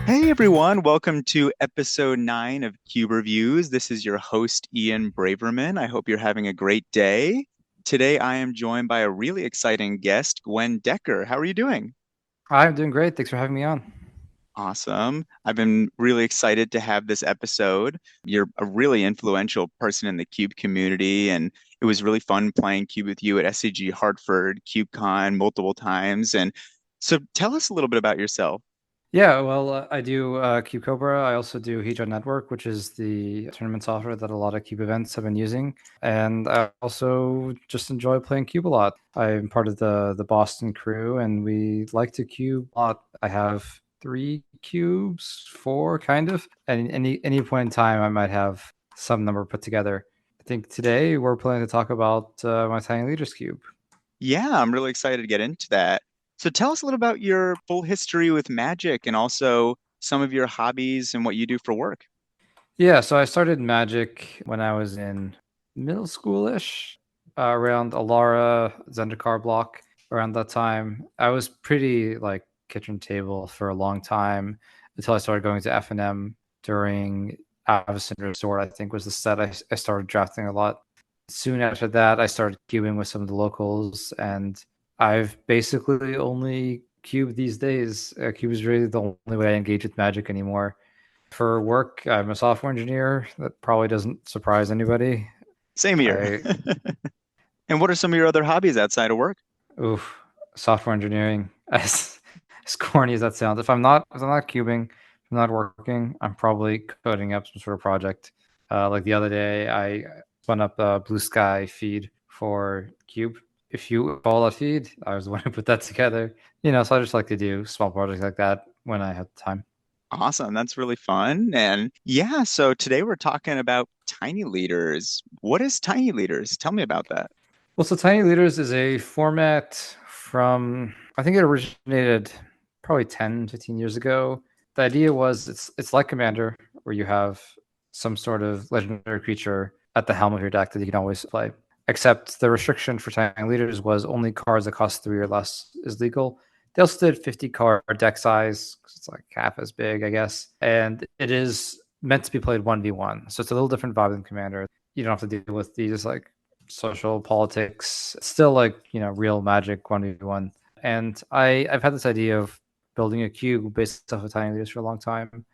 Hey everyone, welcome to episode 9 of Cuberviews. This is your host, Ian Braverman. I hope you're having a great day. Today I am joined by a really exciting guest, Gwen Dekker. How are you doing? I'm doing great. Thanks for having me on. Awesome. I've been really excited to have this episode. You're a really influential person in the Cube community, and it was really fun playing Cube with you at SCG Hartford, CubeCon multiple times. And so tell us a little bit about yourself. I do Cube Cobra. I also do Hedron Network, which is the tournament software that a lot of Cube events have been using. And I also just enjoy playing Cube a lot. I'm part of the Boston crew, and we like to cube a lot. I have 3 cubes, four kind of. And any point in time, I might have some number put together. I think today we're planning to talk about my Tiny Leaders Cube. Yeah, I'm really excited to get into that. So tell us a little about your full history with Magic and also some of your hobbies and what you do for work. Yeah, so I started Magic when I was in middle schoolish, around Alara, Zendikar block. Around that time, I was pretty like kitchen table for a long time until I started going to F&M during Avacyn Resort. I think was the set I started drafting a lot. Soon after that, I started cubing with some of the locals, and I've basically only cubed these days. Cube is really the only way I engage with Magic anymore. For work, I'm a software engineer. That probably doesn't surprise anybody. Same here. I, And what are some of your other hobbies outside of work? oof, software engineering. As corny as that sounds, if I'm not cubing, if I'm not working, I'm probably coding up some sort of project. Like the other day, I spun up a Blue Sky feed for Cube. If you follow that feed, I was the one who put that together. So I just like to do small projects like that when I have time. Awesome. That's really fun. And yeah, so today we're talking about tiny leaders. What is tiny leaders? Tell me about that. Well, so Tiny Leaders is a format from, I think it originated probably 10, 15 years ago. The idea was it's like Commander, where you have some sort of legendary creature at the helm of your deck that you can always play. Except the restriction for Tiny Leaders was only cards that cost 3 or less is legal. They also did 50 card deck size, 'cause it's like half as big, I guess. And it is meant to be played 1v1. So it's a little different vibe than Commander. You don't have to deal with these like social politics. It's still like, real Magic 1v1. And I've had this idea of building a cube based off of Tiny Leaders for a long time.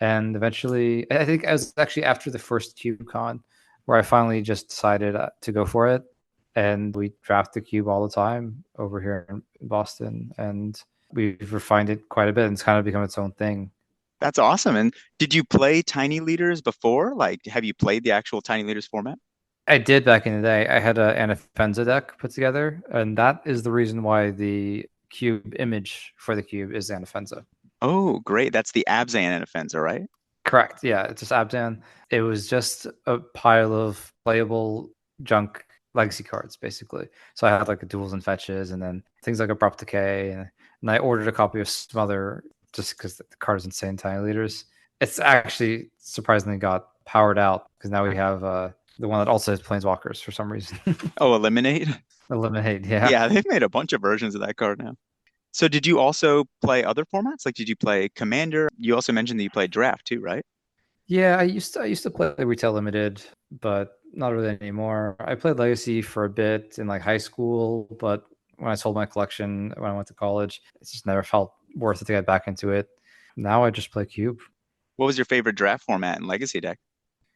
And eventually, I think I was actually after the first CubeCon where I finally just decided to go for it. And we draft the cube all the time over here in Boston. And we've refined it quite a bit, and it's kind of become its own thing. That's awesome. And did you play tiny leaders before? Like, have you played the actual tiny leaders format? I did back in the day. I had a Anafenza deck put together, and that is the reason why the cube image for the cube is Anafenza. Oh, great. That's the Abzan and Offenser, right? Correct. Yeah, it's just Abzan. It was just a pile of playable junk legacy cards, basically. So I had like the duels and fetches, and then things like Abrupt Decay, and I ordered a copy of Smother just because the card is insane. Tiny Leaders. It's actually surprisingly got powered out because now we have the one that also has Planeswalkers for some reason. Oh, Eliminate. Eliminate, yeah. Yeah, they've made a bunch of versions of that card now. So did you also play other formats? Like, did you play Commander? You also mentioned that you played Draft too, right? Yeah, I used to play Retail Limited, but not really anymore. I played Legacy for a bit in like high school, but when I sold my collection when I went to college, it just never felt worth it to get back into it. Now I just play Cube. What was your favorite draft format and Legacy deck?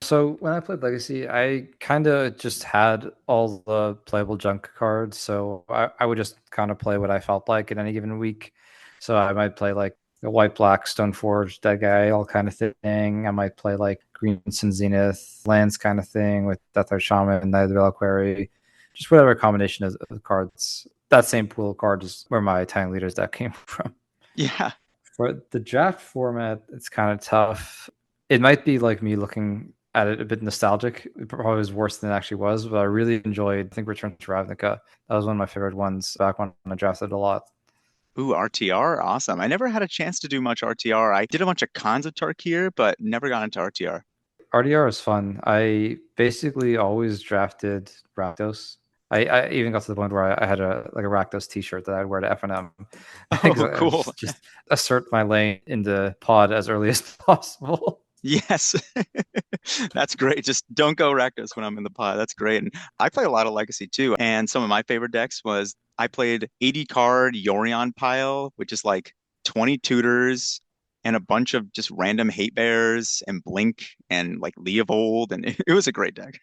So when I played Legacy, I kind of just had all the playable junk cards. So I would just kind of play what I felt like in any given week. So I might play like a white black Stoneforge dead guy, all kind of thing. I might play like Green Sun Zenith lands kind of thing with Death Art Shaman, Night of the Reliquary, just whatever combination of cards. That same pool of cards is where my Tiny Leaders deck came from. Yeah, For the draft format, it's kind of tough. It might be like me looking at it a bit nostalgic. It probably was worse than it actually was, but I really enjoyed, I think, Return to Ravnica. That was one of my favorite ones back when I drafted a lot. ooh, RTR, awesome. I never had a chance to do much RTR. I did a bunch of cons of Tarkir, but never got into RTR. RDR is fun. I basically always drafted Rakdos. I even got to the point where I had a Rakdos T-shirt that I'd wear to F&M. Oh, I cool. just assert my lane in the pod as early as possible. Yes. That's great. Just don't go Rakdos when I'm in the pod. That's great. And I play a lot of Legacy too. And some of my favorite decks was I played 80 card Yorion pile, which is like 20 tutors and a bunch of just random hate bears and Blink and like Leovold. And it was a great deck.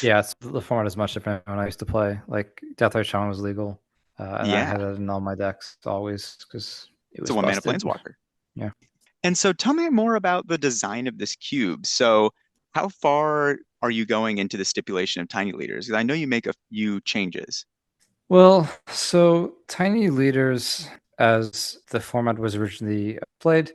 Yeah, the format is much different when I used to play. Like Deathray Shaman was legal, and I Yeah. had it in all my decks always because it It's a was one mana busted. planeswalker. Yeah. And so tell me more about the design of this cube. So how far are you going into the stipulation of tiny leaders? 'Cause I know you make a few changes. Well, so tiny leaders, as the format was originally played,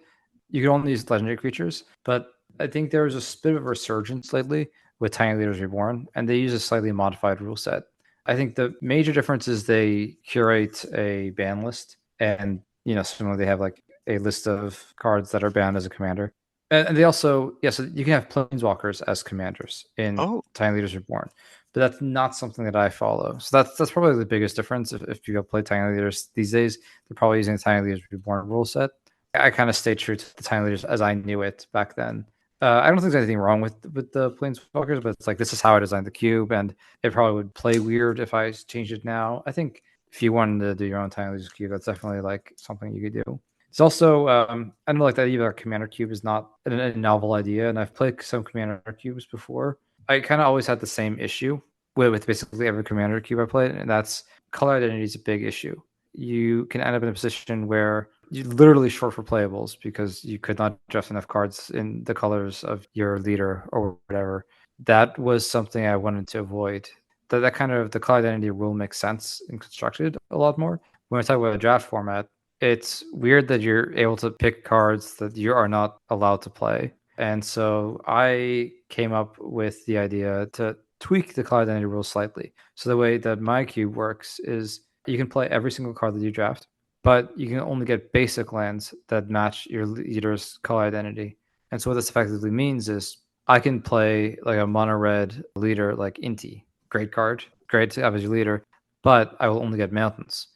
you could only use legendary creatures, but I think there was a bit of a resurgence lately with Tiny Leaders Reborn, and they use a slightly modified rule set. I think the major difference is they curate a ban list, and similarly they have like a list of cards that are banned as a commander, and they also so you can have planeswalkers as commanders in Oh, Tiny Leaders Reborn, but that's not something that I follow. So that's probably the biggest difference. If you go play Tiny Leaders these days, they're probably using the Tiny Leaders Reborn rule set. I kind of stay true to the Tiny Leaders as I knew it back then. I don't think there's anything wrong with the Planeswalkers, but it's like this is how I designed the cube, and it probably would play weird if I changed it now. I think if you wanted to do your own Tiny Leaders cube, that's definitely like something you could do. It's also I know like that even a commander cube is not a novel idea, and I've played some commander cubes before. I kind of always had the same issue with basically every commander cube I played, and that's color identity is a big issue. You can end up in a position where you're literally short for playables because you could not draft enough cards in the colors of your leader or whatever. That was something I wanted to avoid. That kind of the color identity rule makes sense and constructed a lot more. When we talk about a draft format, it's weird that you're able to pick cards that you are not allowed to play. And so I came up with the idea to tweak the color identity rule slightly. So the way that my cube works is you can play every single card that you draft, but you can only get basic lands that match your leader's color identity. And so what this effectively means is I can play like a mono red leader like Inti, great card, great to have as your leader, but I will only get mountains.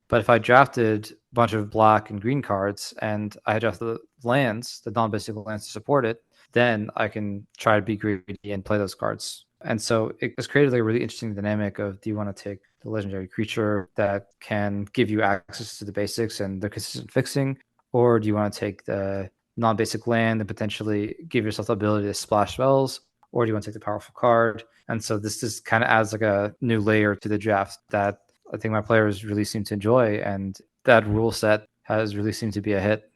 But if I drafted a bunch of black and green cards and I drafted the lands, the non-basic lands to support it, then I can try to be greedy and play those cards. And so it's created like a really interesting dynamic of do you want to take the legendary creature that can give you access to the basics and the consistent fixing, or do you want to take the non-basic land and potentially give yourself the ability to splash spells, or do you want to take the powerful card? And so this just kind of adds like a new layer to the draft that I think my players really seem to enjoy, and that rule set has really seemed to be a hit.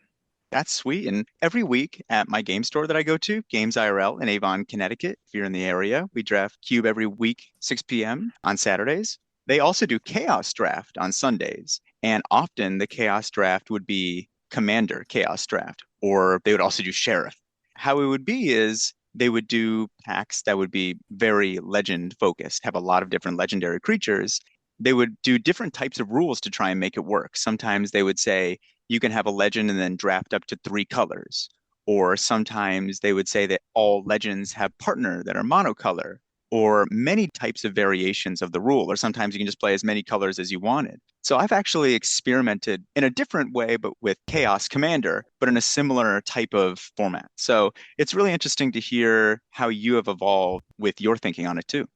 that's sweet. And every week at my game store that I go to, Games IRL in Avon, Connecticut, if you're in the area, we draft Cube every week, 6 p.m. on Saturdays. They also do Chaos Draft on Sundays. And often the Chaos Draft would be Commander Chaos Draft, or they would also do Sheriff. How it would be is they would do packs that would be very legend focused, have a lot of different legendary creatures. They would do different types of rules to try and make it work. Sometimes they would say, you can have a legend and then draft up to 3 colors. Or sometimes they would say that all legends have partner that are monocolor, or many types of variations of the rule. Or sometimes you can just play as many colors as you wanted. So I've actually experimented in a different way, but with Chaos Commander, but in a similar type of format. So it's really interesting to hear how you have evolved with your thinking on it too.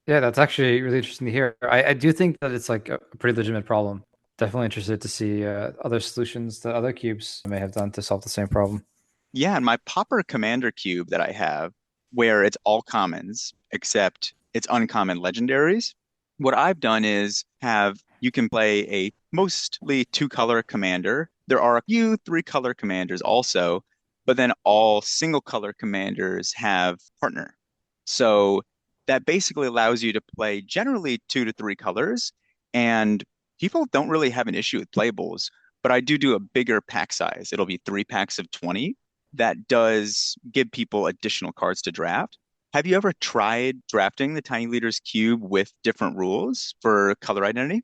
Yeah, that's actually really interesting to hear. I do think that it's like a pretty legitimate problem. Definitely interested to see other solutions that other cubes may have done to solve the same problem. Yeah, and my Popper Commander cube that I have, where it's all commons except it's uncommon legendaries. What I've done is have you can play a mostly 2 color commander. There are a few 3 color commanders also, but then all single color commanders have partner. So that basically allows you to play generally 2 to 3 colors, and people don't really have an issue with playables. But I do a bigger pack size. It'll be 3 packs of 20 that does give people additional cards to draft. Have you ever tried drafting the Tiny Leaders Cube with different rules for color identity?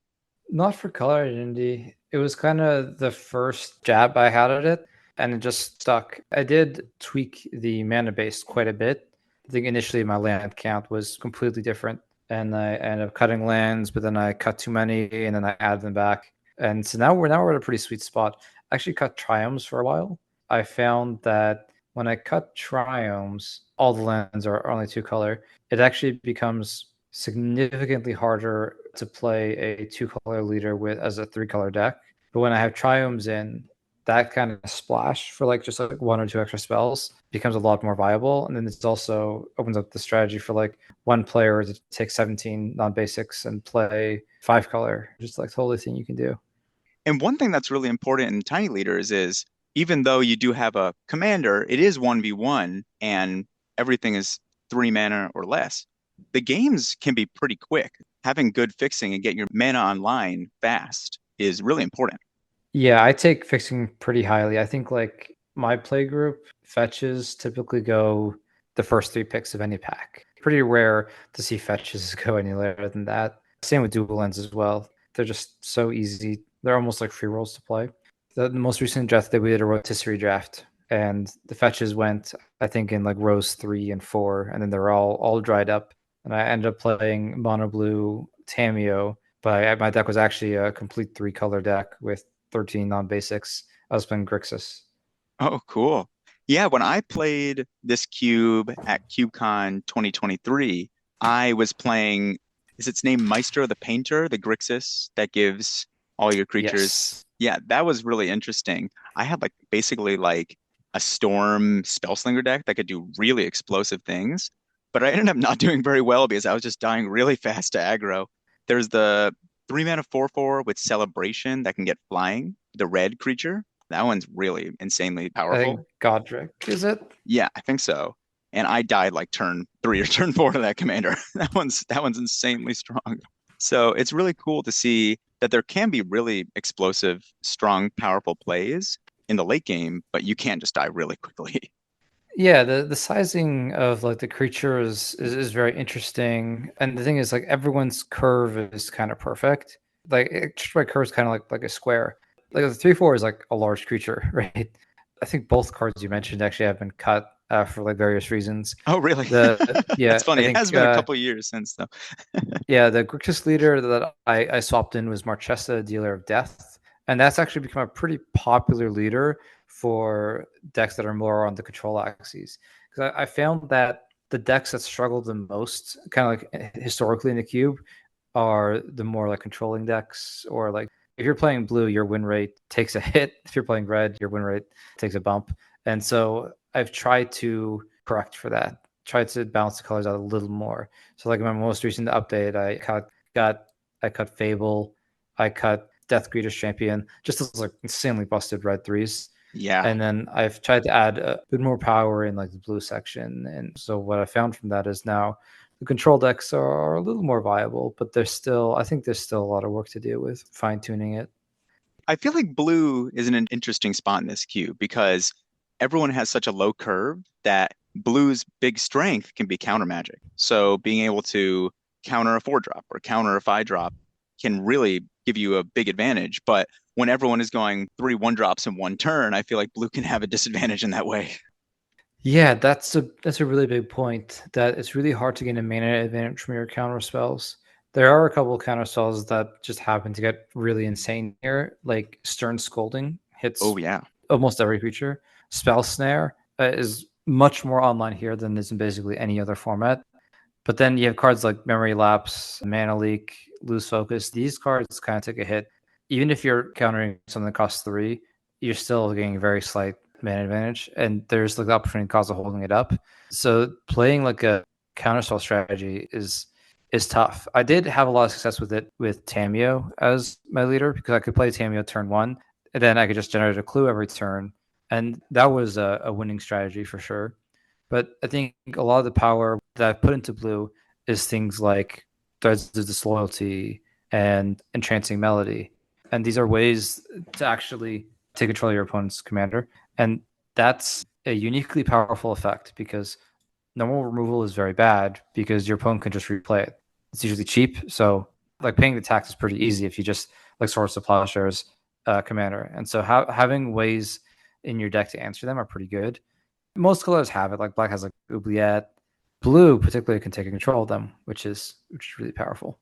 Not for color identity. It was kind of the first jab I had at it, and it just stuck. I did tweak the mana base quite a bit. I think initially my land count was completely different. and I end up cutting lands, but then I cut too many, and then I add them back. And so now we're at a pretty sweet spot. I actually cut triomes for a while. I found that when I cut triomes, all the lands are only two color. It actually becomes significantly harder to play a two color leader with as a three color deck. But when I have triomes in, that kind of splash for like just like one or two extra spells becomes a lot more viable. And then it also opens up the strategy for like one player to take 17 non-basics and play five color. Just like totally thing you can do. And one thing that's really important in tiny leaders is even though you do have a commander, it is 1v1 and everything is 3 mana or less. The games can be pretty quick. Having good fixing and get your mana online fast is really important. Yeah, I take fixing pretty highly. I think like my play group fetches typically go the first three picks of any pack. Pretty rare to see fetches go any later than that. Same with dual lands as well. They're just so easy. They're almost like free rolls to play. The most recent draft that we did a rotisserie draft, and the fetches went, I think, in like rows 3 and 4, and then they're all dried up. And I ended up playing mono blue Tameo, but my deck was actually a complete three color deck with 13 non-basics. I was playing Grixis. Oh, cool. Yeah, when I played this cube at CubeCon 2023, I was playing, is its name Maestro the Painter, the Grixis that gives all your creatures. Yes. Yeah, that was really interesting. I had like basically like a Storm Spellslinger deck that could do really explosive things, but I ended up not doing very well because I was just dying really fast to aggro. There's the 3 mana 4/4 with Celebration that can get flying, the red creature. That one's really insanely I think powerful. Godric, is it? Yeah, I think so. And I died like turn 3 or turn 4 to that commander. That one's insanely strong. So it's really cool to see that there can be really explosive, strong, powerful plays in the late game, but you can just die really quickly. Yeah, the sizing of like the creatures is very interesting. And the thing is like everyone's curve is kind of perfect. Like my curve is kind of like a square. Like the 3/4 is like a large creature, right? I think both cards you mentioned actually have been cut for like various reasons. Oh, really? The That's yeah, I funny. It has think been a couple years since though. yeah, the Grixis leader that I swapped in was Marchesa, Dealer of Death. And that's actually become a pretty popular leader for decks that are more on the control axes. Because I found that the decks that struggle the most, kind of like historically in the cube, are the more like controlling decks. Or like if you're playing blue, your win rate takes a hit. If you're playing red, your win rate takes a bump. And so I've tried to correct for that, tried to balance the colors out a little more. So like my most recent update, I cut Fable, I cut Death Greeter's Champion, just those like insanely busted red threes. Yeah. And then I've tried to add a bit more power in like the blue section. And so what I found from that is now the control decks are a little more viable, but I think there's still a lot of work to do with fine tuning it. I feel like blue is in an interesting spot in this queue because everyone has such a low curve that blue's big strength can be counter magic. So being able to counter a 4 drop or counter a 5 drop can really give you a big advantage. But when everyone is going 3 1 drops in one turn, I feel like blue can have a disadvantage in that way. Yeah, that's a really big point. That it's really hard to get a mana advantage from your counter spells. There are a couple of counter spells that just happen to get really insane here, like Stern Scolding Oh hits yeah. almost every creature. Spell Snare is much more online here than is in basically any other format. But then you have cards like Memory Lapse, Mana Leak, Lose Focus. These cards kind of take a hit. Even if you're countering something that costs 3, you're still getting a very slight mana advantage. And there's like the opportunity cost of holding it up. So playing like a counterspell strategy is tough. I did have a lot of success with it with Tamio as my leader because I could play Tamio turn 1, and then I could just generate a clue every turn. And that was a winning strategy for sure. But I think a lot of the power that I put into blue is things like Threads of Disloyalty and Entrancing Melody. And these are ways to actually take control of your opponent's commander. And that's a uniquely powerful effect because normal removal is very bad because your opponent can just replay it. It's usually cheap. So like paying the tax is pretty easy if you just like Swords to Plowshares commander. And so having ways in your deck to answer them are pretty good. Most colors have it. Like black has like Oubliette. Blue particularly can take control of them, which is really powerful.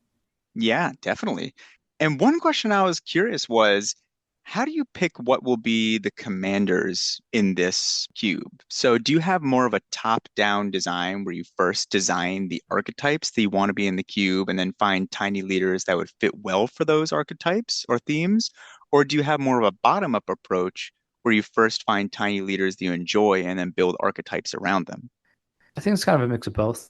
Yeah, definitely. And one question I was curious was, how do you pick what will be the commanders in this cube? So do you have more of a top-down design where you first design the archetypes that you want to be in the cube and then find tiny leaders that would fit well for those archetypes or themes? Or do you have more of a bottom-up approach where you first find tiny leaders that you enjoy and then build archetypes around them? I think it's kind of a mix of both.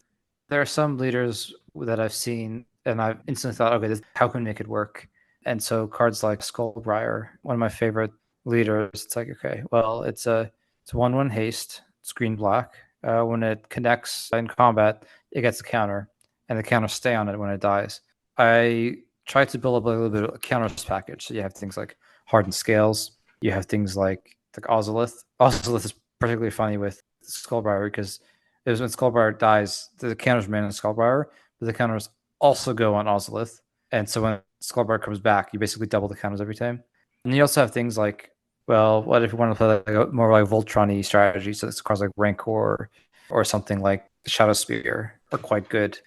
There are some leaders that I've seen and I've instantly thought, okay, how can we make it work? And so cards like Skullbriar, one of my favorite leaders, it's like, okay, well, it's 1/1 haste, it's green black. When it connects in combat, it gets a counter, and the counters stay on it when it dies. I try to build up a little bit of a counters package. So you have things like hardened scales. You have things like Ozolith. Ozolith is particularly funny with Skullbriar because it was when Skullbriar dies, the counters remain on Skullbriar, but the counters also go on Ozolith. And so when Skullbriar comes back, you basically double the counters every time. And you also have things like, well, what if you want to play like a more like Voltron-y strategy? So it's cards like Rancor or something like Shadow Spear are quite good.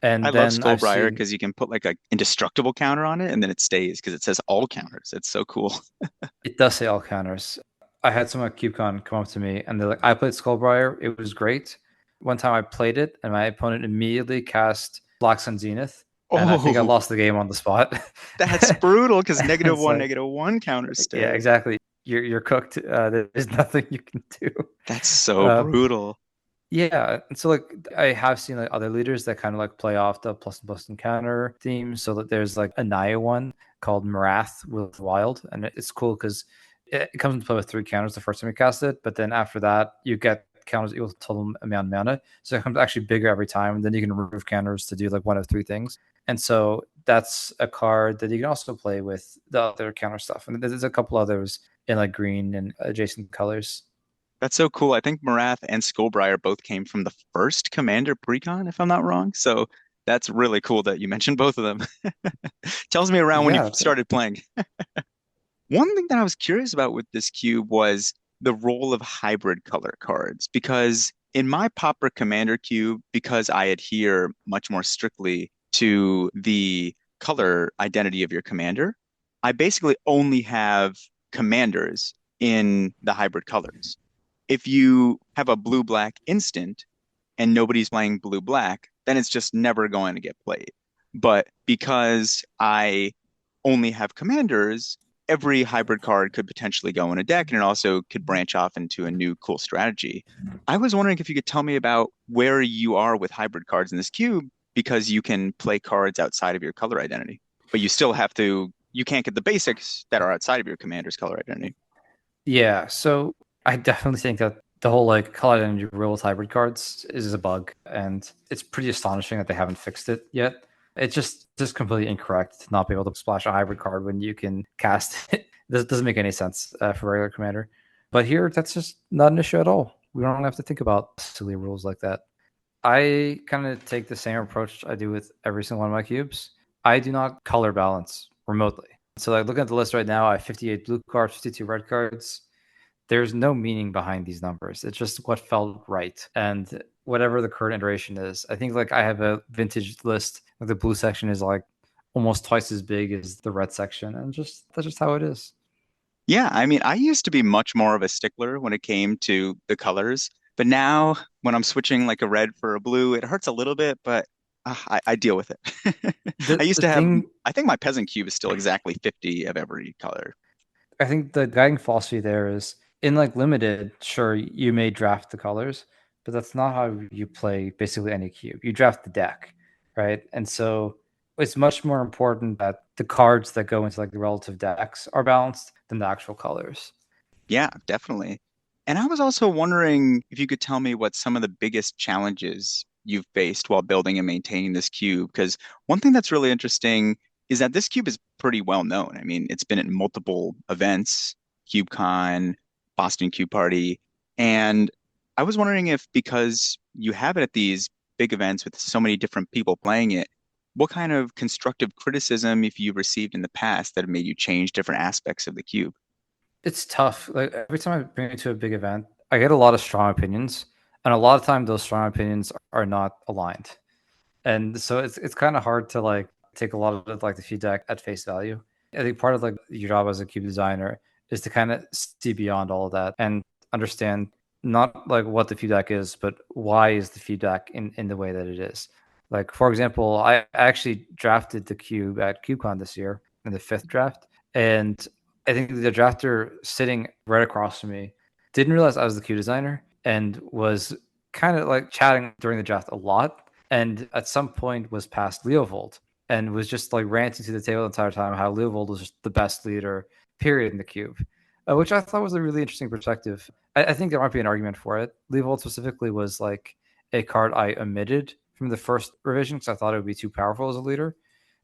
I And love then I've Skullbriar seen because you can put like a indestructible counter on it and then it stays because it says all counters. It's so cool. it does say all counters. I had someone at KubeCon come up to me and they're like, I played Skullbriar. It was great. One time I played it and my opponent immediately cast Black Sun Zenith. And I think I Oh, lost the game on the spot. that's brutal because It's like, negative one counters yeah, stay. exactly. You're cooked. There's nothing you can do. That's so Uh, brutal. yeah, and so like I have seen like other leaders that kind of like play off the plus and plus encounter theme. So that there's like a Naya one called Marath with Wild, and it's cool because it comes into play with three counters the first time you cast it, but then after that you get counters equal to total amount of mana. So it becomes actually bigger every time, and then you can remove counters to do like one of three things. And so that's a card that you can also play with the other counter stuff. And there's a couple others in like green and adjacent colors. That's so cool. I think Marath and Skullbriar both came from the first Commander Precon, if I'm not wrong. So that's really cool that you mentioned both of them. Tells me around when you Yeah, started playing. One thing that I was curious about with this cube was the role of hybrid color cards, because in my Pauper Commander cube, because I adhere much more strictly to the color identity of your commander, I basically only have commanders in the hybrid colors. If you have a blue-black instant and nobody's playing blue-black, then it's just never going to get played. But because I only have commanders, every hybrid card could potentially go in a deck and it also could branch off into a new cool strategy. I was wondering if you could tell me about where you are with hybrid cards in this cube because you can play cards outside of your color identity, but you still have to, you can't get the basics that are outside of your commander's color identity. yeah. So I definitely think that the whole like color identity rule with hybrid cards is a bug, and it's pretty astonishing that they haven't fixed it yet. It's just completely incorrect to not be able to splash a hybrid card when you can cast it. This doesn't make any sense for regular commander. But here, that's just not an issue at all. We don't have to think about silly rules like that. I kind of take the same approach I do with every single one of my cubes. I do not color balance remotely. So like looking at the list right now, I have 58 blue cards, 52 red cards. There's no meaning behind these numbers. It's just what felt right. And whatever the current iteration is, I think like I have a vintage list. Like the blue section is like almost twice as big as the red section. And just that's just how it is. Yeah, I mean, I used to be much more of a stickler when it came to the colors, but now when I'm switching like a red for a blue, it hurts a little bit, but I deal with it. I used The to have, thing I think my peasant cube is still exactly 50 of every color. I think the guiding philosophy there is in like limited, sure, you may draft the colors, but that's not how you play basically any cube. You draft the deck, right? And so it's much more important that the cards that go into like the relative decks are balanced than the actual colors. Yeah, definitely. And I was also wondering if you could tell me what some of the biggest challenges you've faced while building and maintaining this cube. Because one thing that's really interesting is that this cube is pretty well known. I mean, it's been at multiple events, CubeCon, Boston Cube Party. And I was wondering if because you have it at these big events with so many different people playing it, what kind of constructive criticism, if you've received in the past, that have made you change different aspects of the cube? It's tough. Like every time I bring it to a big event, I get a lot of strong opinions. And a lot of time those strong opinions are not aligned. And so it's kind of hard to like take a lot of like the feedback at face value. I think part of like your job as a cube designer is to kind of see beyond all of that and understand not like what the feedback is, but why is the feedback in the way that it is. Like for example, I actually drafted the cube at KubeCon this year in the fifth draft, and I think the drafter sitting right across from me didn't realize I was the cube designer and was kind of like chatting during the draft a lot, and at some point was past Leovold and was just like ranting to the table the entire time how Leovold was just the best leader, period, in the cube, which I thought was a really interesting perspective. I think there might be an argument for it. Leovold specifically was like a card I omitted from the first revision because I thought it would be too powerful as a leader.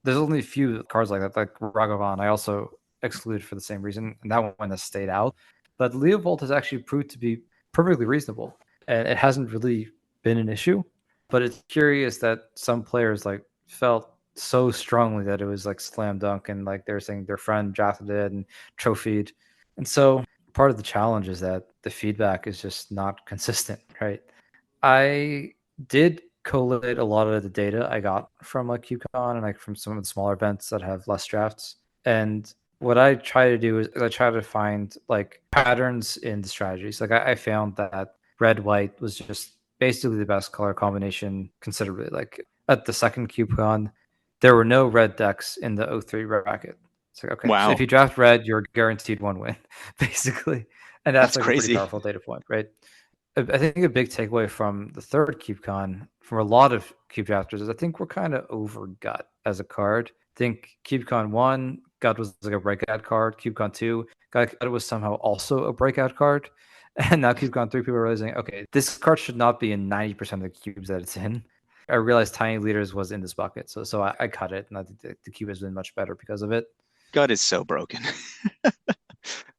There's only a few cards like that, like Ragavan. I also excluded for the same reason, and that one has stayed out. But Leovold has actually proved to be perfectly reasonable, and it hasn't really been an issue. But it's curious that some players like felt so strongly that it was like slam dunk, and like they're saying their friend drafted it and trophied. And so part of the challenge is that the feedback is just not consistent, right? I did collate a lot of the data I got from like QCon and like from some of the smaller events that have less drafts. And what I try to do is I try to find like patterns in the strategies. Like I found that red white was just basically the best color combination considerably. Like at the second QCon, there were no red decks in the O3 bracket. It's like okay, so if Wow, you draft red, you're guaranteed one win, basically, and that's that's like a pretty crazy. powerful data point, right? I think a big takeaway from the third KubeCon from a lot of Cube drafters is I think we're kind of over Gut as a card. I think KubeCon 1, Gut was like a breakout card. KubeCon 2, Gut was somehow also a breakout card. And now KubeCon 3, people are realizing, okay, this card should not be in 90% of the cubes that it's in. I realized Tiny Leaders was in this bucket. So I cut it, and I think the cube has been much better because of it. Gut is so broken.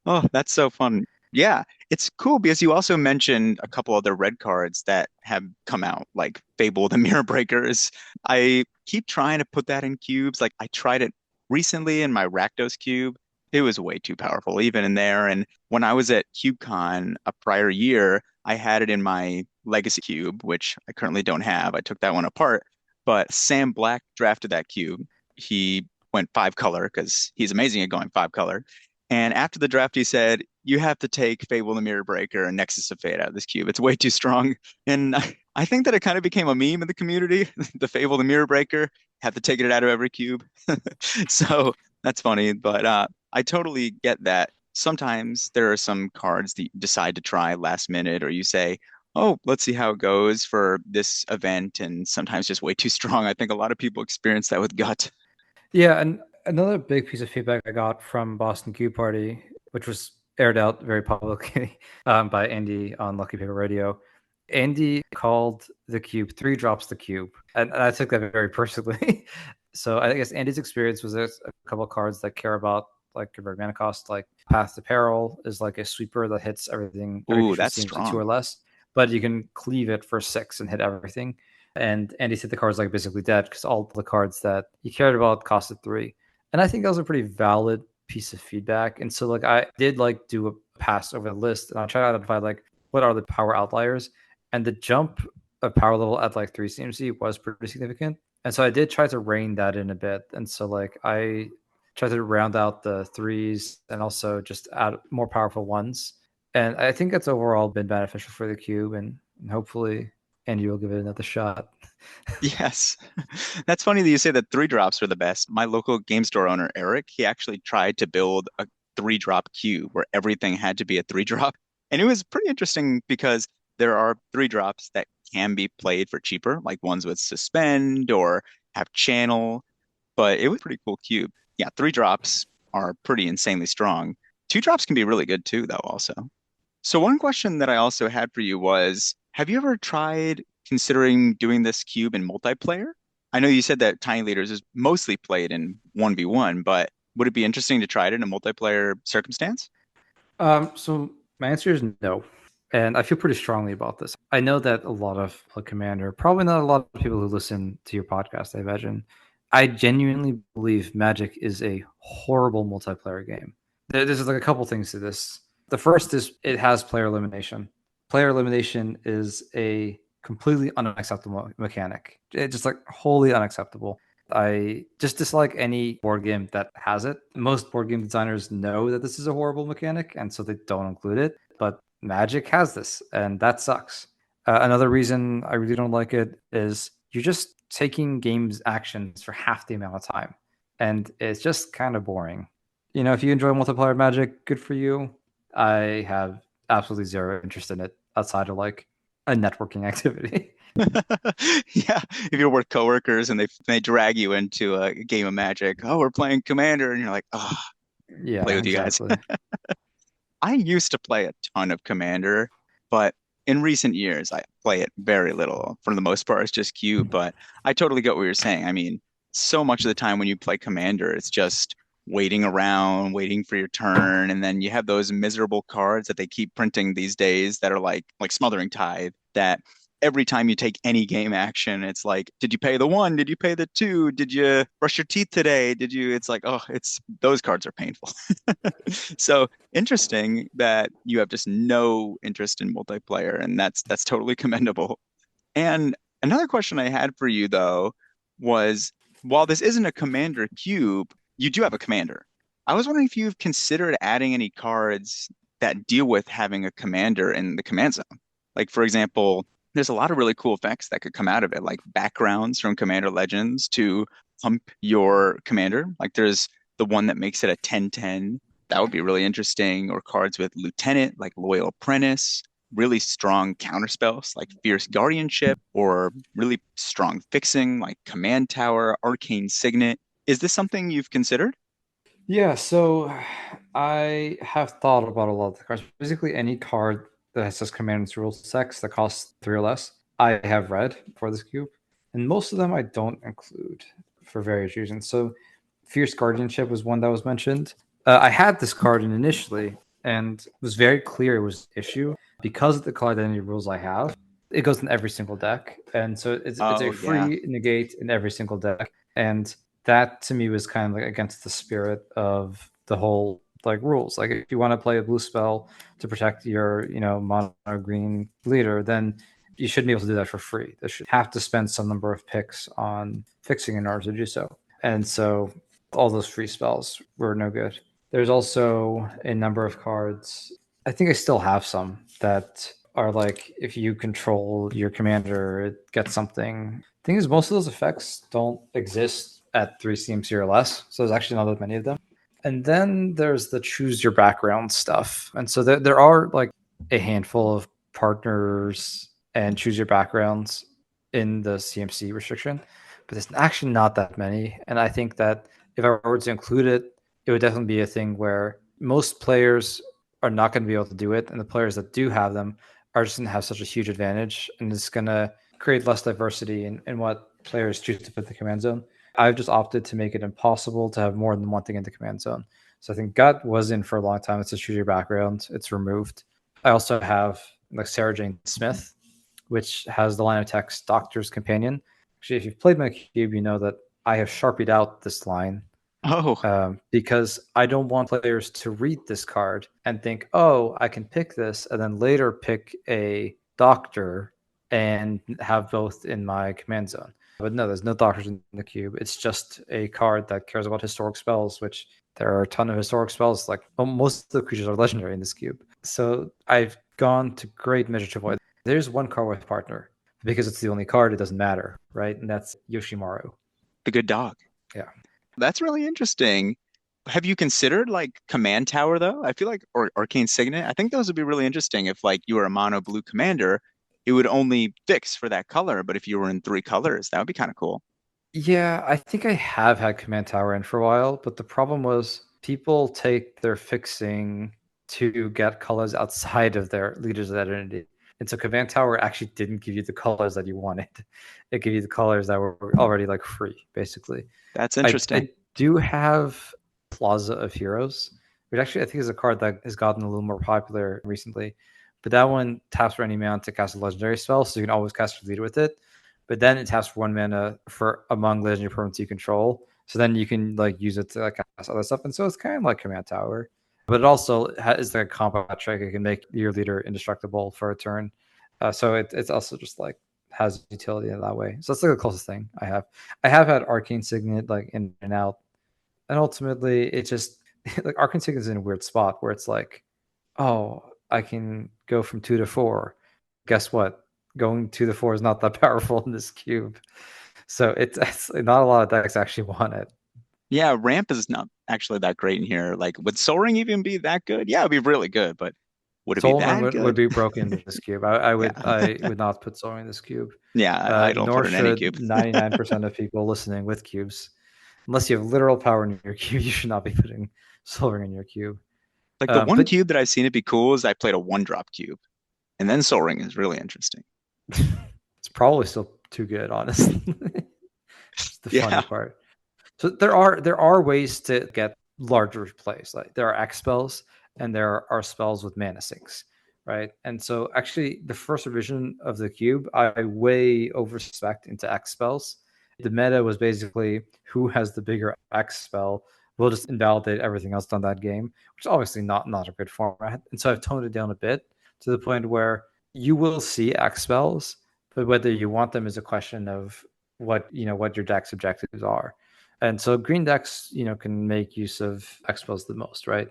Oh, that's so fun. Yeah, it's cool because you also mentioned a couple other red cards that have come out, like Fable the Mirror Breakers. I keep trying to put that in cubes. Like I tried it recently in my Rakdos cube. It was way too powerful, even in there. And when I was at CubeCon a prior year, I had it in my Legacy cube, which I currently don't have. I took that one apart. But Sam Black drafted that cube. He went five color because he's amazing at going five color. And after the draft, he said, "You have to take Fable the Mirror Breaker and Nexus of Fate out of this cube. It's way too strong." And I think that it kind of became a meme in the community. The Fable the Mirror Breaker, have to take it out of every cube. So that's funny. But I totally get that. Sometimes there are some cards that you decide to try last minute, or you say, "Oh, let's see how it goes for this event." And sometimes just way too strong. I think a lot of people experience that with Gut. Yeah, and another big piece of feedback I got from Boston Cube Party, which was aired out very publicly by Andy on Lucky Paper Radio. Andy called the cube three drops the cube, and I took that very personally. So I guess Andy's experience was there's a couple of cards that care about like convert mana cost, like Path to Peril is like a sweeper that hits every Ooh, creature that's seems to two or strong. less, but you can cleave it for six and hit everything. And Andy said the card's like basically dead because all the cards that he cared about costed three. And I think that was a pretty valid piece of feedback. And so like I did like do a pass over the list and I try to identify like what are the power outliers. And the jump of power level at like three CMC was pretty significant. And so I did try to rein that in a bit. And so like I tried to round out the threes and also just add more powerful ones. And I think that's overall been beneficial for the cube and hopefully and you'll give it another shot. Yes. That's funny that you say that three drops are the best. My local game store owner, Eric, he actually tried to build a three drop cube where everything had to be a three drop. And it was pretty interesting because there are three drops that can be played for cheaper, like ones with suspend or have channel, but it was a pretty cool cube. Yeah, three drops are pretty insanely strong. Two drops can be really good too, though, also. So one question that I also had for you was, have you ever tried considering doing this cube in multiplayer? I know you said that Tiny Leaders is mostly played in 1v1, but would it be interesting to try it in a multiplayer circumstance? So my answer is no. And I feel pretty strongly about this. I know that a lot of Commander, probably not a lot of people who listen to your podcast, I imagine. I genuinely believe Magic is a horrible multiplayer game. There's like a couple things to this. The first is it has player elimination. player elimination is a completely unacceptable mechanic. It's just like wholly unacceptable. I just dislike any board game that has it. Most board game designers know that this is a horrible mechanic, and so they don't include it. But Magic has this, and that sucks. Another reason I really don't like it is you're just taking games actions for half the amount of time, and it's just kind of boring. If you enjoy multiplayer Magic, good for you. I have absolutely zero interest in it outside of like a networking activity. Yeah, if you're with coworkers and they drag you into a game of Magic, oh, we're playing Commander, and you're like, oh, play Yeah, with you guys. exactly. I used to play a ton of Commander, but in recent years, I play it very little. For the most part, it's just cute, but I totally get what you're saying. I mean, so much of the time when you play Commander, it's just waiting around, waiting for your turn, and then you have those miserable cards that they keep printing these days that are like Smothering Tithe, that every time you take any game action, it's like, did you pay the one? Did you pay the two? Did you brush your teeth today? Did you? It's like, oh, it's those cards are painful. So interesting that you have just no interest in multiplayer, and that's totally commendable. And another question I had for you though was, while this isn't a commander cube, you do have a commander. I was wondering if you've considered adding any cards that deal with having a commander in the command zone. Like for example, there's a lot of really cool effects that could come out of it, like backgrounds from Commander Legends to pump your commander. Like there's the one that makes it a 10-10. That would be really interesting. Or cards with Lieutenant, like Loyal Apprentice, really strong counterspells like Fierce Guardianship, or really strong fixing like Command Tower, Arcane Signet. Is this something you've considered? Yeah, so I have thought about a lot of the cards. Basically, any card that has this command's rule sex that costs three or less, I have read for this cube, and most of them I don't include for various reasons. So, Fierce Guardianship was one that was mentioned. I had this card in initially, and it was very clear it was an issue because of the card identity rules I have. It goes in every single deck, and so it's a Oh, yeah. free negate in every single deck, and that to me was kind of like against the spirit of the whole like rules. Like if you want to play a blue spell to protect your, mono green leader, then you shouldn't be able to do that for free. They should have to spend some number of picks on fixing in order to do so. And so all those free spells were no good. There's also a number of cards. I think I still have some that are like if you control your commander, it gets something. Thing is, most of those effects don't exist at 3 CMC or less, so there's actually not that many of them. And then there's the choose your background stuff, and so there are like a handful of partners and choose your backgrounds in the CMC restriction, but there's actually not that many. And I think that if I were to include it, it would definitely be a thing where most players are not going to be able to do it, and the players that do have them are just going to have such a huge advantage, and it's going to create less diversity in what players choose to put in the command zone. I've just opted to make it impossible to have more than one thing in the command zone. So I think gut was in for a long time. It's a choose your background. It's removed. I also have like Sarah Jane Smith, which has the line of text Doctor's Companion. Actually, if you've played my cube, you know that I have sharpied out this line Oh, because I don't want players to read this card and think, oh, I can pick this, and then later pick a doctor and have both in my command zone. But no, there's no doctors in the cube. It's just a card that cares about historic spells, which there are a ton of historic spells. Like most of the creatures are legendary in this cube. So I've gone to great measure to avoid. There's one card with partner because it's the only card. It doesn't matter, right? And that's Yoshimaru. the good dog. Yeah. That's really interesting. Have you considered like Command Tower though? I feel like or Arcane Signet. I think those would be really interesting if like you were a mono blue commander, it would only fix for that color. But if you were in three colors, that would be kind of cool. Yeah, I think I have had Command Tower in for a while, but the problem was people take their fixing to get colors outside of their leader's identity. And so Command Tower actually didn't give you the colors that you wanted. It gave you the colors that were already like free, basically. That's I interesting. do have Plaza of Heroes, which actually I think is a card that has gotten a little more popular recently. But that one taps for any mana to cast a legendary spell, so you can always cast your leader with it. But then it taps for 1 mana for among legendary permanents you control. So then you can like use it to like cast other stuff. And so it's kind of like Command Tower. but it also is like a combat trick. It can make your leader indestructible for a turn. So it's also just like has utility in that way. So that's like the closest thing I have. I have had Arcane Signet like in and out, and ultimately it just like Arcane Signet is in a weird spot where it's like, oh, I can go from 2 to 4. Guess what? Going 2 to 4 is not that powerful in this cube. So it's not a lot of decks actually want it. Yeah, ramp is not actually that great in here. Like, would Soul Ring even be that good? Yeah, it'd be really good, but would it be Soul Ring that would good? be broken in this cube. I Yeah. would I would not put Soul Ring in this cube. Yeah, I don't Nor put it in any should cube. 99% of people listening with cubes. Unless you have literal power in your cube, you should not be putting Soul Ring in your cube. Like the one But cube that I've seen it be cool is I played a one drop cube, and then Soul Ring is really interesting. it's probably still too good, honestly. It's the funny Yeah. part. So there are ways to get larger plays. Like there are X spells and there are spells with mana sinks, right? And so actually the first revision of the cube, I way overspec into X spells. The meta was basically who has the bigger X spell. We'll just invalidate everything else done that game, which is obviously not a good format. And so I've toned it down a bit to the point where you will see X spells, but whether you want them is a question of what your deck's objectives are. And so green decks, can make use of X spells the most, right?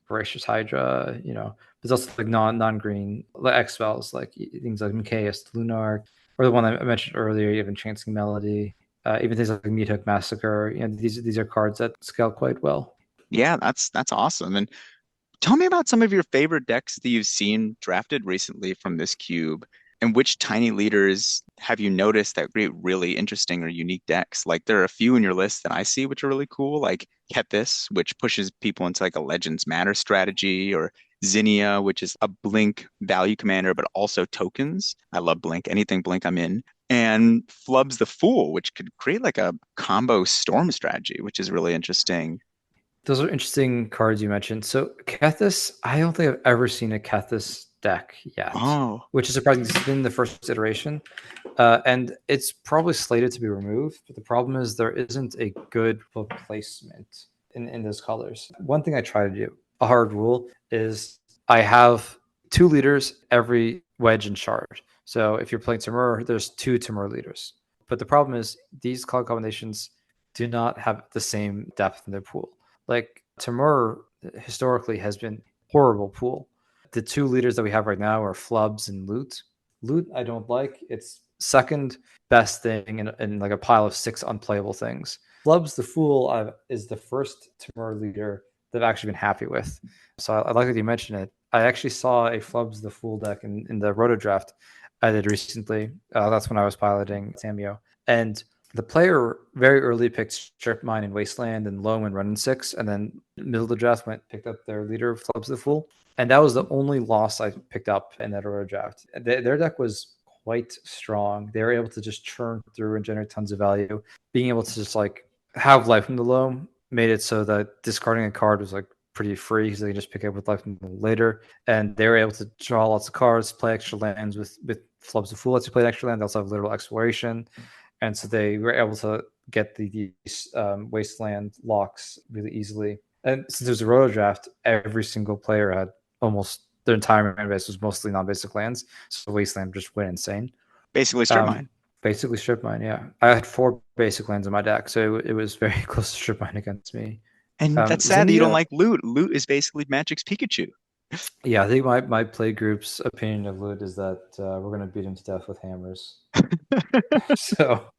Voracious Hydra, there's also like non-green X spells, like things like Mikaeus, Lunar, or the one I mentioned earlier, even Chancing Melody, even things like Meathook Massacre. These are cards that scale quite well. Yeah, that's awesome. And tell me about some of your favorite decks that you've seen drafted recently from this cube, and which tiny leaders have you noticed that create really interesting or unique decks? Like there are a few in your list that I see which are really cool, like Kethis, which pushes people into like a Legends Matter strategy, or Zinnia, which is a Blink value commander, but also tokens. I love Blink. Anything Blink, I'm in. And Flub's the Fool, which could create like a combo storm strategy, which is really interesting. Those are interesting cards you mentioned. So Kethis, I don't think I've ever seen a Kethis deck yet, Oh, which is surprising. It's been the first iteration, and it's probably slated to be removed. But the problem is there isn't a good replacement in those colors. One thing I try to do, a hard rule, is I have 2 leaders every wedge and shard. So if you're playing Temur, there's 2 Temur leaders. But the problem is these color combinations do not have the same depth in their pool. Like Timur historically has been horrible pool. The 2 leaders that we have right now are Flubs and Loot. Loot I don't like. It's second best thing in like a pile of 6 unplayable things. Flubs the Fool is the first Timur leader that I've actually been happy with. So I like that you mentioned it. I actually saw a Flubs the Fool deck in the Roto draft I did recently. That's when I was piloting Tamio. And the player very early picked Strip Mine and Wasteland and Loam and Run in 6, and then middle of the draft picked up their leader, Flubs the Fool. And that was the only loss I picked up in that early draft. Their deck was quite strong. They were able to just churn through and generate tons of value. Being able to just like have life from the loam made it so that discarding a card was like pretty free because they can just pick it up with life from the later. And they were able to draw lots of cards, play extra lands with Flubs the Fool lets you play an extra land. They also have literal exploration. And so they were able to get these wasteland locks really easily. And since it was a roto draft, every single player had almost their entire mana base was mostly non-basic lands, so wasteland just went insane. basically strip Um, mine. Basically strip mine. Yeah, I had 4 basic lands in my deck, so it was very close to strip mine against me. And that's sad that you don't Zinnia, like loot. Loot is basically Magic's Pikachu. yeah, I think my play group's opinion of Lud is that we're gonna beat him to death with hammers. So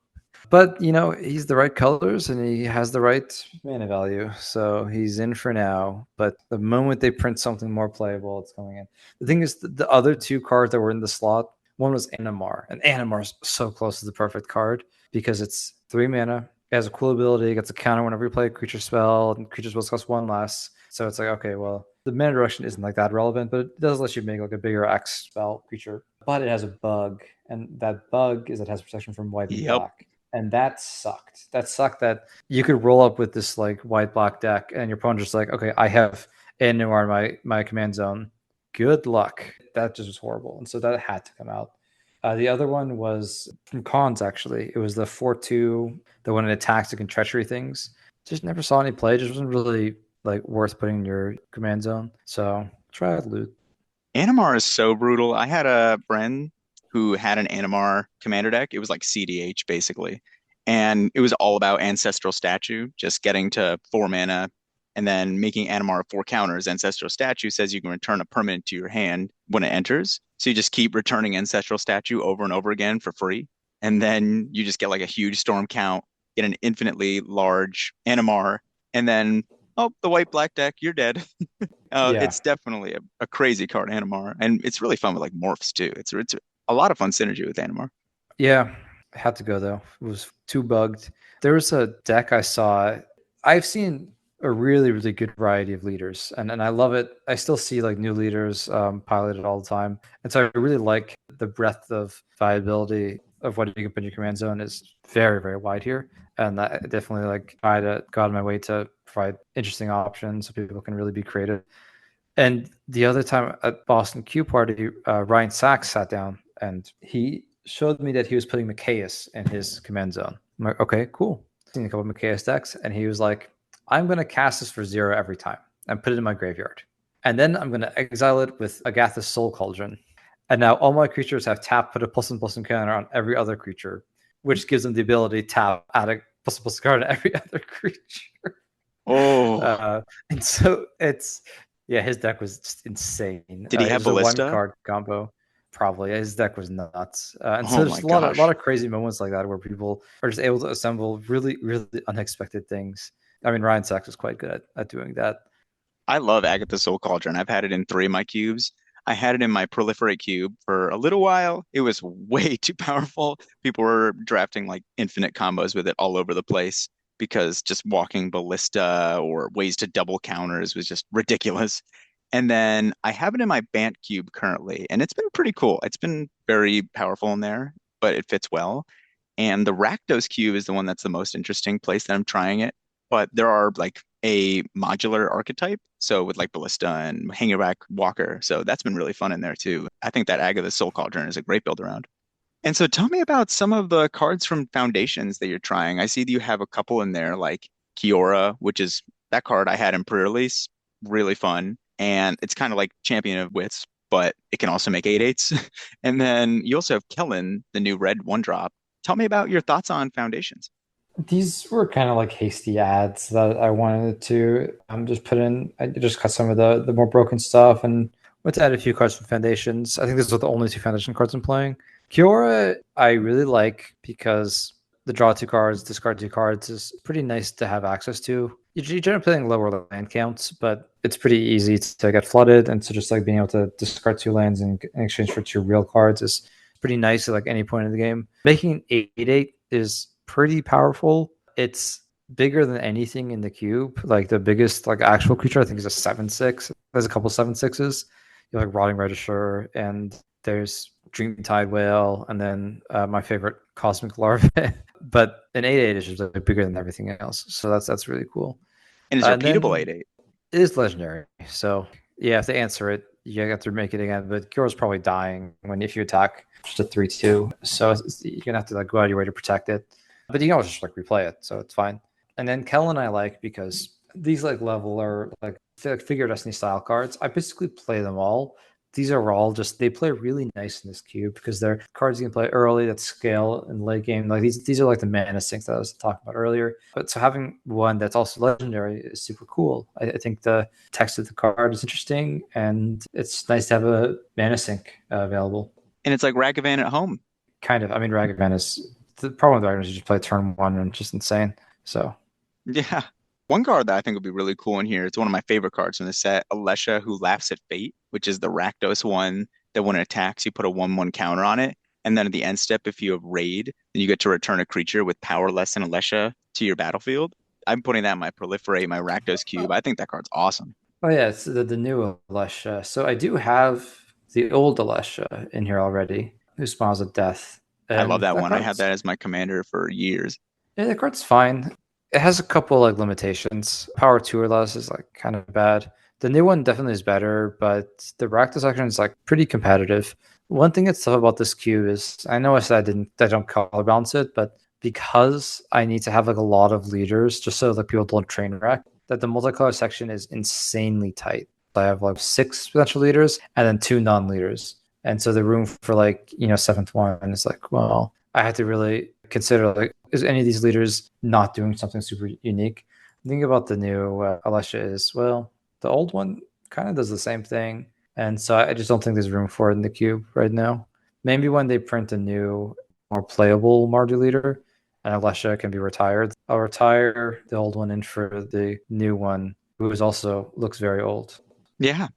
but he's the right colors and he has the right mana value, so he's in for now. But the moment they print something more playable, it's coming in. The thing is, the other 2 cards that were in the slot, one was Animar, and Animar's so close to the perfect card because it's 3 mana. It has a cool ability. It gets a counter whenever you play a creature spell, and creature spells cost 1 less. So it's like, okay, well, the mana direction isn't like that relevant, but it does let you make like a bigger X spell creature. But it has a bug, and that bug is it has protection from white and Yep. black, and that sucked. That sucked that you could roll up with this like white black deck, and your opponent just like, okay, I have Noir in my command zone. Good luck. That just was horrible, and so that had to come out. The other one was from Cons actually. It was the 4/2, the one it attacks and can treachery things. Just never saw any play. Just wasn't really like worth putting in your command zone. So try out loot. Animar is so brutal. I had a friend who had an Animar commander deck. It was like CDH basically. And it was all about Ancestral Statue, just getting to 4 mana and then making Animar 4 counters. Ancestral Statue says you can return a permanent to your hand when it enters. So you just keep returning Ancestral Statue over and over again for free. And then you just get like a huge storm count, get an infinitely large Animar, and then, oh, the white black deck, you're dead. Yeah. It's definitely a crazy card, Animar, and it's really fun with like morphs too. It's a lot of fun synergy with Animar. Yeah. I had to go though. It was too bugged. There was a deck I saw. I've seen a really, really good variety of leaders, and I love it. I still see like new leaders piloted all the time. And so I really like the breadth of viability of what you can put in your command zone is very, very wide here. And I definitely like try to go out of my way to provide interesting options so people can really be creative. And the other time at Boston Q Party, Ryan Sachs sat down and he showed me that he was putting Micaeus in his command zone. I'm like, okay, cool. Seen a couple of Micaeus decks, and he was like, I'm going to cast this for 0 every time and put it in my graveyard. And then I'm going to exile it with Agatha's Soul Cauldron. And now all my creatures have tap, put a +1/+1 counter on every other creature, which gives them the ability to tap, add a +1/+1 card on every other creature. Oh, And so it's yeah, his deck was just insane. did he It have was a one Ballista? card combo. Probably his deck was nuts, and Oh so my just a lot gosh. of crazy moments like that where people are just able to assemble really really unexpected things. I mean, Ryan Sachs was quite good at doing that. I love Agatha Soul Cauldron. I've had it in 3 of my cubes. I had it in my Proliferate cube for a little while. It was way too powerful. People were drafting like infinite combos with it all over the place because just walking Ballista or ways to double counters was just ridiculous. And then I have it in my Bant cube currently, and it's been pretty cool. It's been very powerful in there, but it fits well. And the Rakdos cube is the one that's the most interesting place that I'm trying it. But there are like a modular archetype, so with like Ballista and Hangerback Walker. So that's been really fun in there too. I think that Agatha Soul Cauldron is a great build around. And so tell me about some of the cards from Foundations that you're trying. I see that you have a couple in there, like Kiora, which is that card I had in pre-release, really fun. And it's kind of like Champion of Wits, but it can also make 8/8s. And then you also have Kellen, the new red 1 drop. Tell me about your thoughts on Foundations. These were kind of like hasty ads that I wanted to just put in. I just cut some of the more broken stuff and went to add a few cards from Foundations. I think this was the only 2 Foundation cards I'm playing. Kiora, I really like because the draw 2 cards, discard 2 cards is pretty nice to have access to. You're generally playing lower land counts, but it's pretty easy to get flooded, and so just like being able to discard 2 lands in exchange for 2 real cards is pretty nice at like any point in the game. Making 8/8 is pretty powerful. It's bigger than anything in the cube. Like the biggest like actual creature I think is a 7/6. There's a couple 7/6s. You like Rotting Register, and there's Dreamtide Whale, and then my favorite Cosmic Larvae. But an 8/8 is just like bigger than everything else. So that's really cool. And it's And repeatable then 8/8. it is legendary. So yeah, if they answer it, you have to make it again. But Kyora's probably dying when if you attack just a 3/2. So you're gonna have to like go out of your way to protect it. But you can always just like replay it, so it's fine. And then Kellen I like because these like level are like figure destiny style cards. I basically play them all. These are all just they play really nice in this cube because they're cards you can play early that scale in late game. Like these are like the mana sinks that I was talking about earlier. But so having one that's also legendary is super cool. I think the text of the card is interesting, and it's nice to have a mana sink available. And it's like Ragavan at home. Kind of. I mean, Ragavan is the problem with Ragavan is you just play turn one and it's just insane. So Yeah. One card that I think would be really cool in here, it's one of my favorite cards from the set, Alesha Who Laughs at Fate, which is the Rakdos one that when it attacks, you put a 1/1 counter on it. And then at the end step, if you have raid, then you get to return a creature with power less than Alesha to your battlefield. I'm putting that in my Proliferate, my Rakdos cube. I think that card's awesome. oh yeah, it's the new Alesha. So I do have the old Alesha in here already, who smiles at death. I love And that that one. I had card's that as my commander for years. yeah, that card's fine. It has a couple like limitations. Power two or less is like kind of bad. The new one definitely is better, but the Rakdos section is like pretty competitive. One thing that's tough about this cube is I know I said I don't color balance it, but because I need to have like a lot of leaders just so that people don't train wreck, that the multicolor section is insanely tight. I have like 6 potential leaders and then 2 non-leaders. And so the room for like, seventh one is like, well, I had to really consider like, is any of these leaders not doing something super unique? The thing about the new Alessia is, well, the old one kind of does the same thing. And so I just don't think there's room for it in the cube right now. Maybe when they print a new, more playable Mardu leader and Alessia can be retired, I'll retire the old one in for the new one, who is also looks very old. Yeah.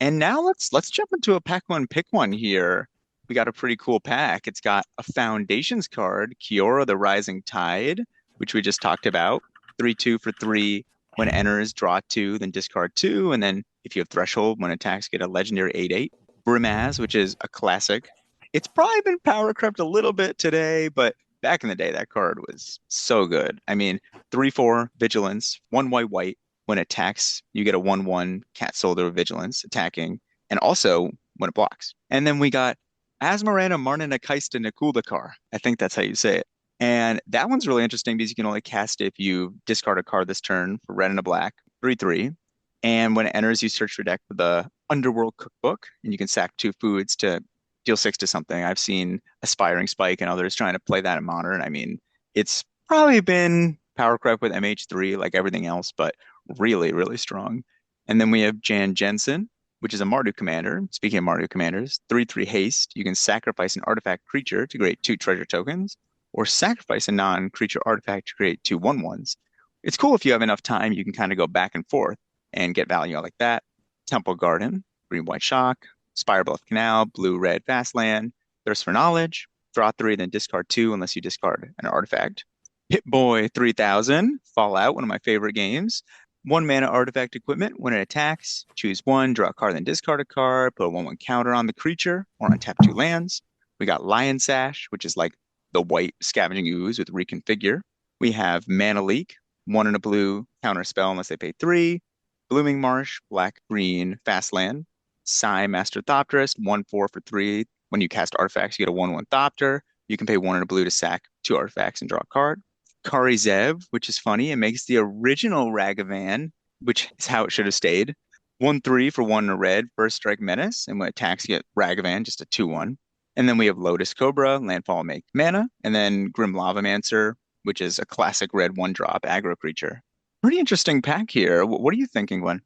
And now let's jump into a pack one pick one here. We got a pretty cool pack. It's got a Foundations card, Kiora the Rising Tide, which we just talked about. 3/2 for 3. When it enters, draw 2, then discard 2. And then if you have Threshold, when attacks, get a legendary 8/8. Brimaz, which is a classic. It's probably been power crept a little bit today, but back in the day, that card was so good. I mean, 3/4 Vigilance, 1 white white. When it attacks, you get a 1/1 Cat Soldier Vigilance attacking, and also when it blocks. And then we got Asmarana Marnina Kaista Nakuldakar. I think that's how you say it. And that one's really interesting because you can only cast it if you discard a card this turn for red and a black, 3/3. And when it enters, you search your deck for the Underworld Cookbook, and you can sack 2 foods to deal 6 to something. I've seen Aspiring Spike and others trying to play that in Modern. I mean, it's probably been power creep with MH3 like everything else, but really, really strong. And then we have Jan Jensen, which is a Mardu commander. Speaking of Mardu commanders, 3/3 haste. You can sacrifice an artifact creature to create 2 treasure tokens, or sacrifice a non-creature artifact to create 2/1/1s. It's cool if you have enough time, you can kind of go back and forth and get value out like that. Temple Garden, green white shock, Spire Bluff Canal, blue red fastland, Thirst for Knowledge, draw 3, then discard 2 unless you discard an artifact. Pit Boy 3000, Fallout, one of my favorite games. 1 mana artifact equipment. When it attacks, choose 1, draw a card, then discard a card, put a 1/1 counter on the creature, or untap 2 lands. We got Lion Sash, which is like the white scavenging ooze with reconfigure. We have Mana Leak, 1 and a blue, counter spell unless they pay 3. Blooming Marsh, black, green, fast land. Psy Master Thopterist, 1/4 for 3. When you cast artifacts, you get a 1/1 Thopter. You can pay 1 and a blue to sack 2 artifacts and draw a card. Kari Zev, which is funny. It makes the original Ragavan, which is how it should have stayed. 1/3 for 1 and a red, first strike menace. And when it attacks, you get Ragavan, just a 2/1. And then we have Lotus Cobra, landfall make mana. And then Grim Lavamancer, which is a classic red 1-drop aggro creature. Pretty interesting pack here. What are you thinking, Gwen?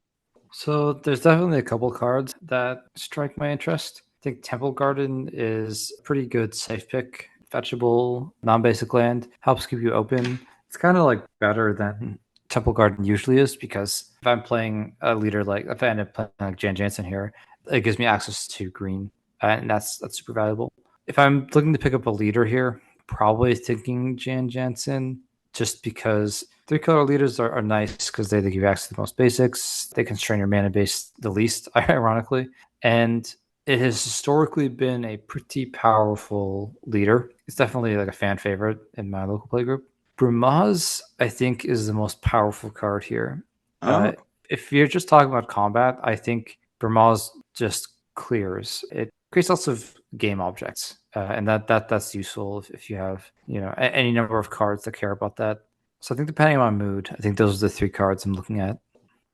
So there's definitely a couple cards that strike my interest. I think Temple Garden is a pretty good safe pick. Fetchable, non-basic land, helps keep you open. It's kind of like better than Temple Garden usually is because if I'm playing a leader like if I end up playing like Jan Jansen here, it gives me access to green, and that's super valuable. If I'm looking to pick up a leader here, probably thinking Jan Jansen, just because 3-color leaders are nice because they give you access to the most basics. They constrain your mana base the least, ironically. And it has historically been a pretty powerful leader. It's definitely like a fan favorite in my local playgroup. Brumaz, I think, is the most powerful card here. Oh, If you're just talking about combat, I think Brumaz just clears. It creates lots of game objects, and that's useful if you have any number of cards that care about that. So I think depending on my mood, I think those are the 3 cards I'm looking at.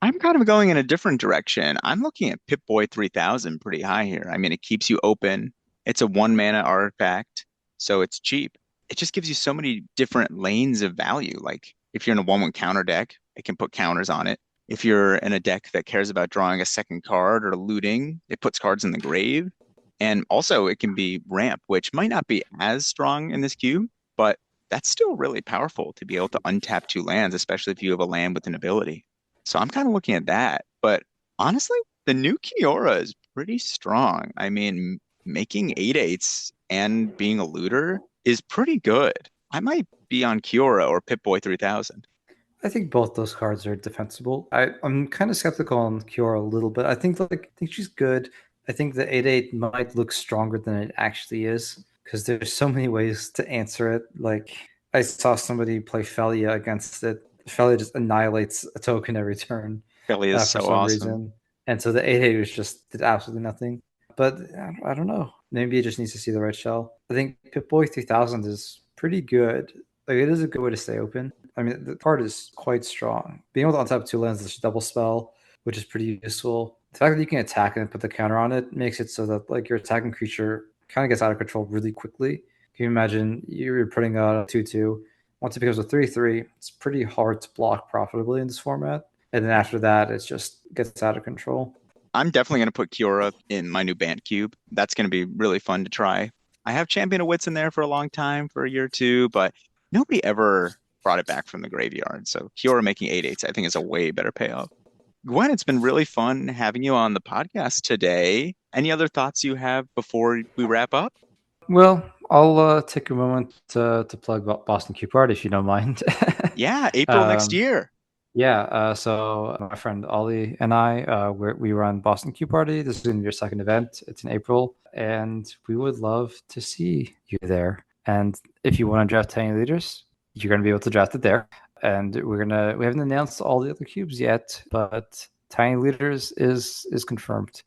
I'm kind of going in a different direction. I'm looking at Pip-Boy 3000 pretty high here. I mean, it keeps you open. It's a 1 mana artifact, so it's cheap. It just gives you so many different lanes of value. Like if you're in a 1/1 counter deck, it can put counters on it. If you're in a deck that cares about drawing a second card or looting, it puts cards in the grave. And also it can be ramp, which might not be as strong in this cube, but that's still really powerful to be able to untap 2 lands, especially if you have a land with an ability. So I'm kind of looking at that. But honestly, the new Kiora is pretty strong. I mean, making 8/8s and being a looter is pretty good. I might be on Kiora or Pip-Boy 3000. I think both those cards are defensible. I'm kind of skeptical on Kiora a little bit. I think she's good. I think the 8/8 might look stronger than it actually is because there's so many ways to answer it. Like I saw somebody play Felia against it. Felia just annihilates a token every turn Philly is for so some awesome. reason, and so the 8/8 was just did absolutely nothing. But I don't know. Maybe it just needs to see the right shell. I think Pip-Boy 3000 is pretty good. Like it is a good way to stay open. I mean, the card is quite strong. Being able to untap two lands is a double spell, which is pretty useful. The fact that you can attack and put the counter on it makes it so that like your attacking creature kind of gets out of control really quickly. Can you imagine you're putting out a 2/2? Once it becomes a 3/3, it's pretty hard to block profitably in this format. And then after that, it just gets out of control. I'm definitely going to put Kiora in my new band cube. That's going to be really fun to try. I have Champion of Wits in there for a long time, for a year or two, but nobody ever brought it back from the graveyard. So Kiora making 8/8s, I think, is a way better payoff. Gwen, it's been really fun having you on the podcast today. Any other thoughts you have before we wrap up? Well, I'll take a moment to plug Boston Cube Art if you don't mind. Yeah, April next um, year. Yeah, so my friend Ollie and I, we run Boston Q Party. This is going to be your second event. It's in April, and we would love to see you there. And if you want to draft Tiny Leaders, you're going to be able to draft it there. And we haven't announced all the other cubes yet, but Tiny Leaders is confirmed.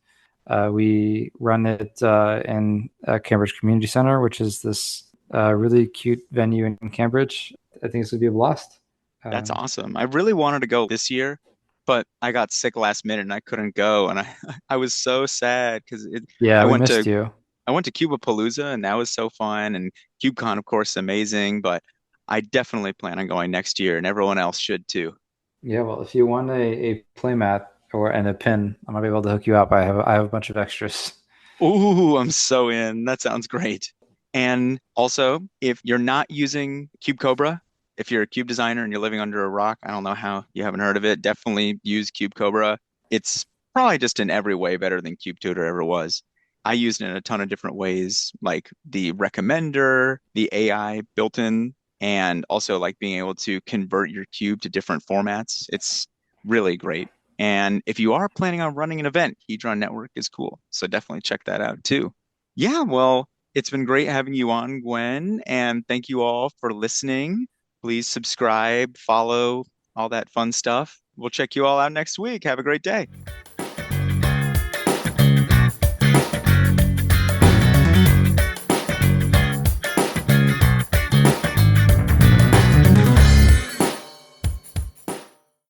We run it in Cambridge Community Center, which is this really cute venue in Cambridge. I think it's going to be a blast. That's Um, awesome. I really wanted to go this year, but I got sick last minute and I couldn't go, and I I was so sad because it. yeah, I we went missed to you. I went to Cubapalooza and that was so fun, and CubeCon, of course, amazing. But I definitely plan on going next year, and everyone else should too. Yeah, well, if you want a playmat or and a pin, I might be able to hook you up. I have a bunch of extras. Ooh, I'm so in. That sounds great. And also, if you're not using Cube Cobra, if you're a cube designer and you're living under a rock, I don't know how you haven't heard of it. Definitely use Cube Cobra. It's probably just in every way better than Cube Tutor ever was. I used it in a ton of different ways, like the recommender, the AI built in, and also like being able to convert your cube to different formats. It's really great. And if you are planning on running an event, Hedron Network is cool. So definitely check that out too. Yeah, well, it's been great having you on, Gwen, and thank you all for listening. Please subscribe, follow, all that fun stuff. We'll check you all out next week. Have a great day.